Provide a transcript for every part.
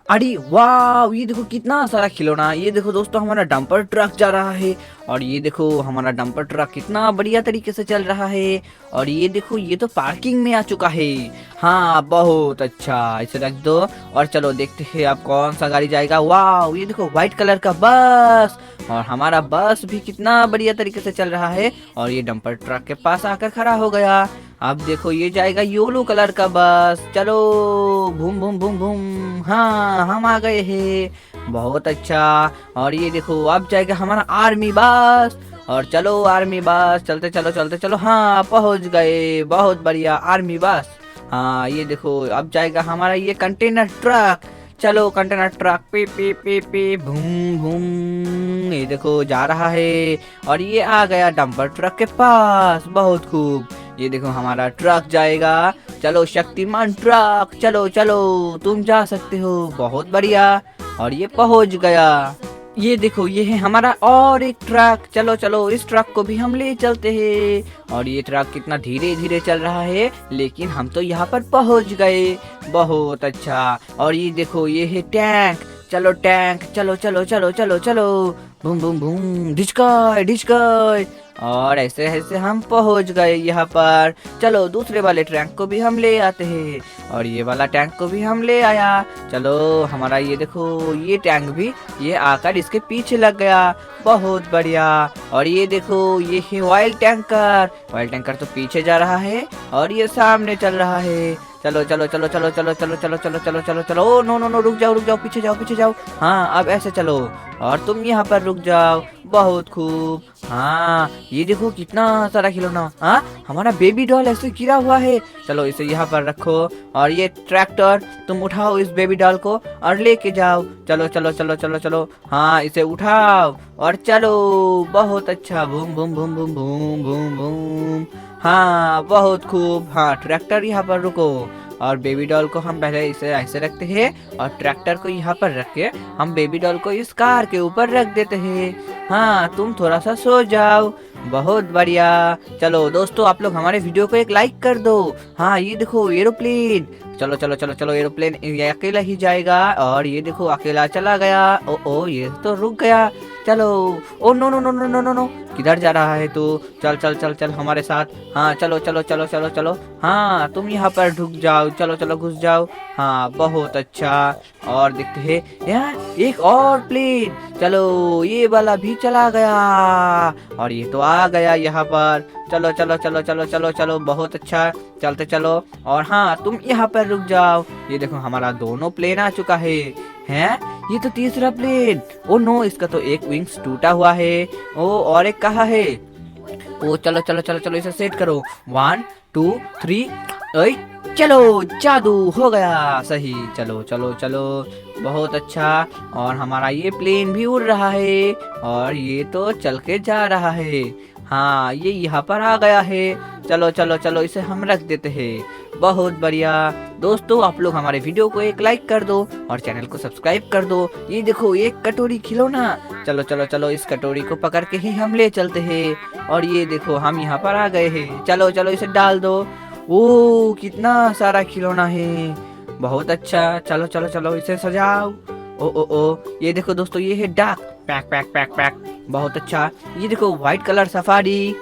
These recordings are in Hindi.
अरे वाह, ये देखो कितना सारा खिलौना। ये देखो दोस्तों, हमारा डंपर ट्रक जा रहा है। और ये देखो हमारा डंपर ट्रक कितना बढ़िया तरीके से चल रहा है। और ये देखो, ये तो पार्किंग में आ चुका है। हाँ, बहुत अच्छा, इसे रख दो। और चलो देखते हैं अब कौन सा गाड़ी जाएगा। वाह, ये देखो व्हाइट कलर का बस। और हमारा बस भी कितना बढ़िया तरीके से चल रहा है। और ये डंपर ट्रक के पास आकर खड़ा हो गया। अब देखो ये जाएगा येलो कलर का बस। चलो, भूम भूम भूम भूम। हाँ, हम आ गए हैं, बहुत अच्छा। और ये देखो अब जाएगा हमारा आर्मी बस। और चलो आर्मी बस, चलते चलो चलते चलो। हाँ, पहुंच गए, बहुत बढ़िया आर्मी बस। हाँ, ये देखो अब जाएगा हमारा ये कंटेनर ट्रक। चलो container truck, P P P P Bhoom Bhoom, ये देखो जा रहा है। और ये आ गया डंपर ट्रक के पास, बहुत खूब। ये देखो हमारा ट्रक जाएगा। चलो शक्तिमान ट्रक, चलो चलो, तुम जा सकते हो, बहुत बढ़िया। और ये पहुंच गया। ये देखो, ये है हमारा और एक ट्रक। चलो चलो, इस ट्रक को भी हम ले चलते हैं। और ये ट्रक कितना धीरे धीरे चल रहा है, लेकिन हम तो यहाँ पर पहुंच गए, बहुत अच्छा। और ये देखो, ये है टैंक। चलो टैंक, चलो चलो चलो चलो चलो, बूम बूम बूम, ढिचकाय ढिचकाय। और ऐसे ऐसे हम पहुंच गए यहाँ पर। चलो दूसरे वाले टैंक को भी हम ले आते हैं। और ये वाला टैंक को भी हम ले आया। चलो हमारा ये देखो, ये टैंक भी ये आकर इसके पीछे लग गया, बहुत बढ़िया। और ये देखो, ये है ऑयल टैंकर। ऑयल टैंकर तो पीछे जा रहा है और ये सामने चल रहा है। चलो चलो चलो चलो चलो चलो चलो चलो चलो चलो चलो। ओ नो नो नो, रुक जाओ, पीछे जाओ पीछे जाओ। हाँ, अब ऐसे चलो। और तुम यहाँ पर रुक जाओ, बहुत खूब। हाँ, ये देखो कितना सारा खिलौना। हाँ, हमारा बेबी डॉल ऐसे गिरा हुआ है। चलो इसे यहाँ पर रखो। और ये ट्रैक्टर, तुम उठाओ इस बेबी डॉल को और लेके जाओ। चलो चलो चलो चलो चलो। हाँ, इसे उठाओ और चलो, बहुत अच्छा, boom boom boom boom boom boom boom. हाँ, बहुत खूब। हाँ, ट्रैक्टर यहाँ पर रुको। और बेबी डॉल को हम पहले इसे ऐसे रखते हैं और ट्रैक्टर को यहाँ पर रख के हम बेबी डॉल को इस कार के ऊपर रख देते हैं। हाँ, तुम थोड़ा सा सो जाओ, बहुत बढ़िया। चलो दोस्तों, आप लोग हमारे वीडियो को एक लाइक कर दो। हाँ, ये देखो एरोप्लेन। चलो चलो चलो चलो, एरोप्लेन ये अकेला ही जाएगा। और ये देखो अकेला चला गया। ओ ये तो रुक गया। चलो, oh no no no no no no no, किधर जा रहा है तू? चल चल चल चल हमारे साथ। हाँ, चलो चलो चलो चलो चलो। हाँ, तुम यहाँ पर ढुक जाओ, चलो चलो घुस जाओ। हाँ, बहुत अच्छा। और देखते हैं यहाँ एक और प्लेन। चलो, ये वाला भी चला गया। और ये तो आ गया यहाँ पर। चलो चलो चलो चलो चलो चलो, बहुत अच्छा, चलते चलो। और हाँ, तुम यहाँ पर रुक जाओ। ये देखो हमारा दोनों प्लेन आ चुका है। हैं, ये तो तीसरा प्लेन। ओ नो, इसका तो एक विंग्स टूटा हुआ है। ओ, और एक कहाँ है? ओ चलो चलो चलो चलो, इसे सेट करो। 1 2 3। ओए, चलो, जादू हो गया सही। चलो चलो चलो, बहुत अच्छा। और हमारा ये प्लेन भी उड़ रहा है और ये तो चल के जा रहा है। हाँ, ये यहाँ पर आ गया है। चलो चलो चलो, इसे हम रख देते हैं, बहुत बढ़िया। दोस्तों, आप लोग हमारे वीडियो को एक लाइक कर दो और चैनल को सब्सक्राइब कर दो। ये देखो एक कटोरी खिलौना। चलो चलो चलो, इस कटोरी को पकड़ के ही हम ले चलते हैं। और ये देखो हम यहाँ पर आ गए हैं। चलो चलो, इसे डाल दो। ओ, कितना सारा खिलौना है, बहुत अच्छा। चलो चलो चलो, इसे सजाओ। ओ, ये देखो दोस्तों, ये है duck. Pack pack pack pack, बहुत अच्छा। ये देखो white colour safari,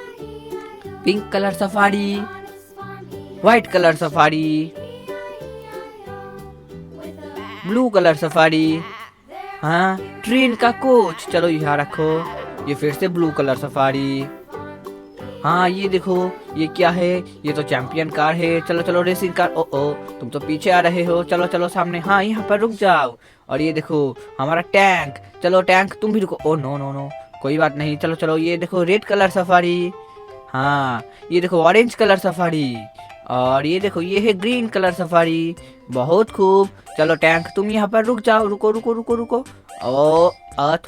pink colour safari, white colour safari, blue colour safari. हाँ, ट्रेन का कोच। चलो यहाँ रखो। ये फिर से ब्लू कलर सफारी। हाँ, ये देखो, ये क्या है? ये तो चैंपियन कार है। चलो चलो, रेसिंग कार। ओ, तुम तो पीछे आ रहे हो, चलो चलो सामने। हाँ, यहाँ पर रुक जाओ। और ये देखो हमारा टैंक। चलो टैंक, तुम भी रुको। ओ नो नो नो, कोई बात नहीं, चलो चलो। ये देखो रेड कलर सफारी। हाँ, ये देखो ऑरेंज कलर सफारी। और ये देखो, ये है ग्रीन कलर सफारी, बहुत खूब। चलो टैंक, तुम यहाँ पर रुक जाओ, रुको रुको रुको रुको। ओ,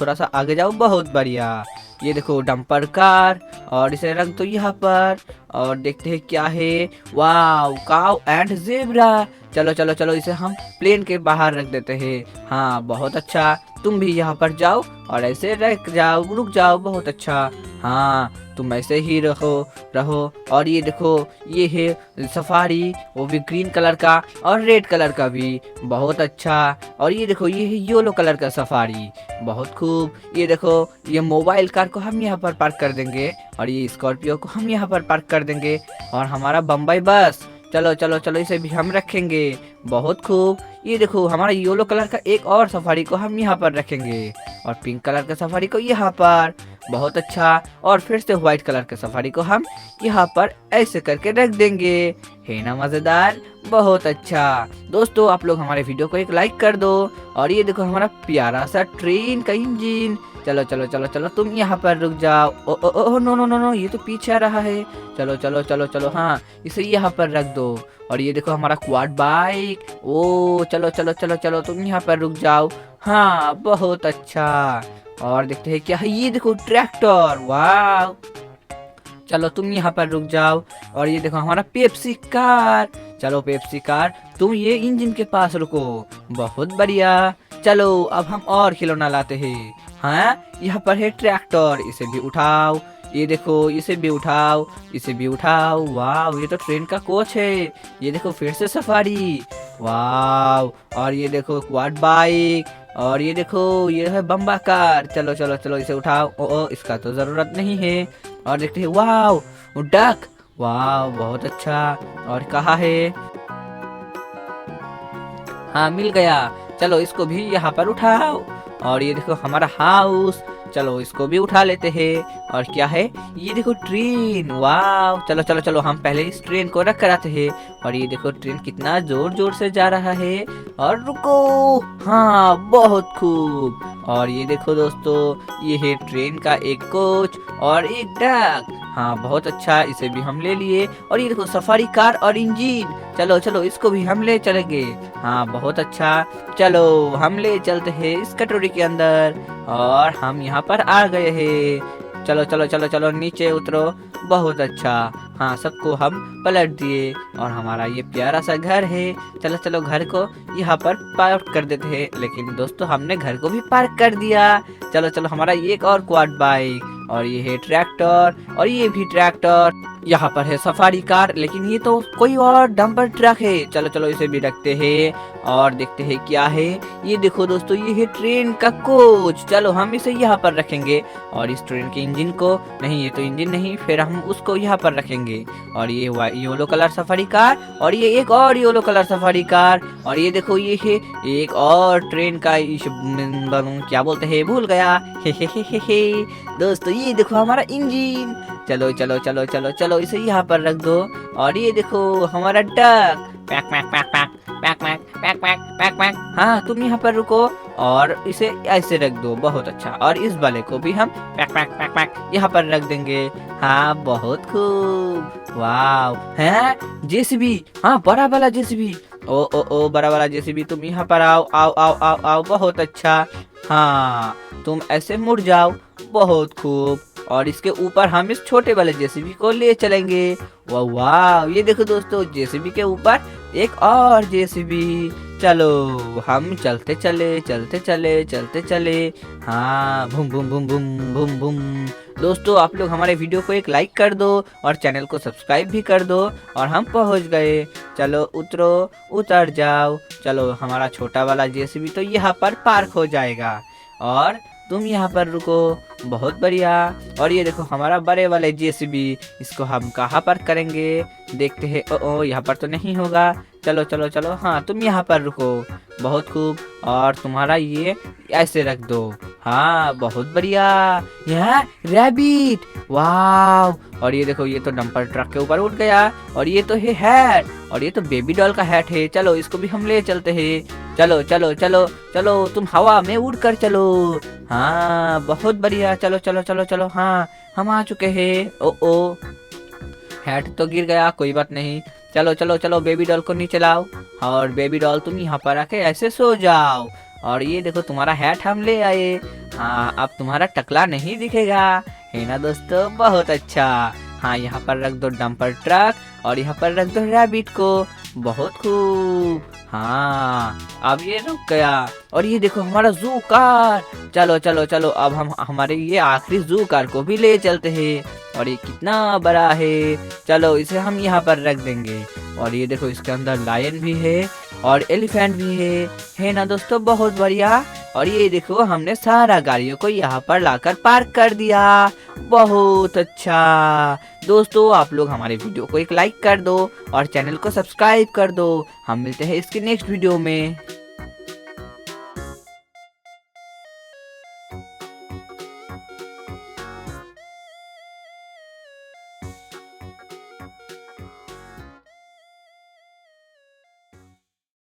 थोड़ा सा आगे जाओ, बहुत बढ़िया। ये देखो डंपर कार। और इसे रख दो यहाँ पर। और देखते हैं क्या है। वाव, काऊ एंड जेब्रा। चलो चलो चलो, इसे हम प्लेन के बाहर रख देते हैं। हाँ बहुत अच्छा, तुम भी यहाँ पर जाओ और ऐसे रुक जाओ, रुक जाओ, बहुत अच्छा। हाँ तुम ऐसे ही रहो रहो। और ये देखो, ये है सफारी, वो भी ग्रीन कलर का और रेड कलर का भी, बहुत अच्छा। और ये देखो, ये है येलो कलर का सफारी, बहुत खूब। ये देखो, ये मोबाइल कार को हम यहाँ पर पार्क कर देंगे और ये स्कॉर्पियो को हम यहाँ पर पार्क कर देंगे। और हमारा बम्बई बस, चलो चलो चलो, इसे भी हम रखेंगे, बहुत खूब। ये देखो, हमारा येलो कलर का एक और सफारी को हम यहाँ पर रखेंगे और पिंक कलर का सफारी को यहाँ पर, बहुत अच्छा। और फिर से व्हाइट कलर के सफारी को हम यहाँ पर ऐसे करके रख देंगे। है ना मजेदार, बहुत अच्छा। दोस्तों आप लोग हमारे वीडियो को एक लाइक कर दो। और ये देखो हमारा प्यारा सा ट्रेन का इंजन। चलो चलो चलो चलो, तुम यहाँ पर रुक जाओ। ओ ओ ओ, नो नो नो नो, ये तो पीछे आ रहा है। चलो चलो चलो चलो, हाँ इसे यहाँ पर रख दो। और ये देखो हमारा क्वाड बाइक। ओ चलो चलो चलो चलो, तुम यहाँ पर रुक जाओ। हाँ बहुत अच्छा। और देखते हैं क्या है, ये देखो ट्रैक्टर, वाह। चलो तुम यहाँ पर रुक जाओ। और ये देखो हमारा पेप्सी कार। चलो पेप्सी कार, तुम ये इंजन के पास रुको, बहुत बढ़िया। चलो अब हम और खिलौना लाते हैं। हाँ यहाँ पर है ट्रैक्टर, इसे भी उठाओ। ये देखो, इसे भी उठाओ, इसे भी उठाओ। वाह, ये तो ट्रेन का कोच है। ये देखो फिर से सफारी, वाह। और ये देखो क्वाड बाइक। और ये देखो, ये है बम्बा कार। चलो चलो चलो, इसे उठाओ। ओ इसका तो जरूरत नहीं है। और देखते हैं, वाह डक, वाह बहुत अच्छा। और कहाँ है, हाँ मिल गया। चलो इसको भी यहाँ पर उठाओ। और ये देखो हमारा हाउस, चलो इसको भी उठा लेते हैं। और क्या है, ये देखो ट्रेन, वाह। चलो चलो चलो, हम पहले इस ट्रेन को रख कर आते हैं। और ये देखो ट्रेन कितना जोर जोर से जा रहा है। और रुको, हाँ बहुत खूब। और ये देखो दोस्तों, ये है ट्रेन का एक कोच और एक डक। हाँ बहुत अच्छा, इसे भी हम ले लिए। और ये देखो सफारी कार और इंजन, चलो चलो इसको भी हम ले चलेंगे। हाँ बहुत अच्छा, चलो हम ले चलते हैं इस कटोरी के अंदर। और हम यहाँ पर आ गए हैं। चलो चलो चलो चलो, नीचे उतरो, बहुत अच्छा। हाँ सबको हम पलट दिए और हमारा ये प्यारा सा घर है। चलो चलो घर को यहाँ पर पार्क कर देते हैं। लेकिन दोस्तों हमने घर को भी पार्क कर दिया। चलो चलो, हमारा एक और क्वाड बाइक, और ये है ट्रैक्टर, और ये भी ट्रैक्टर। यहाँ पर है सफारी कार, लेकिन ये तो कोई और डंपर ट्रक है। चलो चलो इसे भी रखते हैं और देखते हैं क्या है। ये देखो दोस्तों, ये है ट्रेन का कोच। चलो हम इसे यहाँ पर रखेंगे। और इस ट्रेन के इंजन को, नहीं ये तो इंजन नहीं, फिर हम उसको यहाँ पर रखेंगे। और ये येलो कलर सफारी कार, और ये एक और येलो कलर सफारी कार। और ये देखो, ये है एक और ट्रेन का क्या बोलते हैं, भूल गया। हे दोस्तों, ये देखो हमारा इंजन। चलो चलो चलो चलो चलो, इसे यहाँ पर रख दो। और ये देखो हमारा duck, pack pack pack pack pack pack pack pack pack pack. हाँ तुम यहाँ पर रुको और इसे ऐसे रख दो, बहुत अच्छा। और इस वाले को भी हम पैक पैक पैक पैक यहाँ पर रख देंगे। हाँ बहुत खूब, वाह। है जेसीबी, हाँ बड़ा वाला जेसीबी। ओ बड़ा वाला जेसीबी, तुम यहाँ पर आओ आओ आओ आओ आओ, बहुत अच्छा। हाँ तुम ऐसे मुड़ जाओ, बहुत खूब। और इसके ऊपर हम इस छोटे वाले जेसीबी को ले चलेंगे। वाह वाह, ये देखो दोस्तों, जेसीबी के ऊपर एक और जेसीबी। चलो हम चलते चले चलते चले चलते चले। हाँ boom boom boom boom boom boom. दोस्तों आप लोग हमारे वीडियो को एक लाइक कर दो और चैनल को सब्सक्राइब भी कर दो। और हम पहुंच गए। चलो उतरो, उतर जाओ। चलो हमारा छोटा वाला जेसीबी तो यहाँ पर पार्क हो जाएगा और तुम यहाँ पर रुको, बहुत बढ़िया। और ये देखो हमारा बड़े वाले जेसीबी, इसको हम कहाँ पर करेंगे, देखते हैं। ओ यहाँ पर तो नहीं होगा। चलो चलो चलो, हाँ तुम यहाँ पर रुको, बहुत खूब। और तुम्हारा ये ऐसे रख दो। हाँ बहुत बढ़िया। यहाँ रैबिट, वाह। और ये देखो, ये तो डंपर ट्रक के ऊपर उठ गया। और ये तो है हैट, और ये तो बेबी डॉल का हैट है। चलो इसको भी हम ले चलते हैं। चलो चलो चलो चलो, तुम हवा में उड़ कर चलो। हाँ बहुत बढ़िया, चलो चलो चलो चलो। हाँ हम आ चुके हैं। ओ हैट तो गिर गया, कोई बात नहीं। चलो चलो चलो, बेबी डॉल को नीचे लाओ। और बेबी डॉल तुम यहाँ पर आके ऐसे सो जाओ। और ये देखो तुम्हारा हैट हम ले आए। हाँ अब तुम्हारा टकला नहीं दिखेगा, है ना दोस्तों, बहुत अच्छा। हाँ यहाँ पर रख दो डंपर ट्रक और यहाँ पर रख दो रैबिट को, बहुत खूब। हाँ, अब ये रुक गया। और ये देखो हमारा जू कार। चलो चलो चलो, अब हम हमारे ये आखिरी जू कार को भी ले चलते हैं। और ये कितना बड़ा है, चलो इसे हम यहाँ पर रख देंगे। और ये देखो इसके अंदर लायन भी है और एलिफेंट भी है ना दोस्तों, बहुत बढ़िया। और ये देखो हमने सारा गाड़ियों को यहाँ पर लाकर पार्क कर दिया। बहुत अच्छा। दोस्तों आप लोग हमारे वीडियो को एक लाइक कर दो और चैनल को सब्सक्राइब कर दो। हम मिलते हैं इसके नेक्स्ट वीडियो में।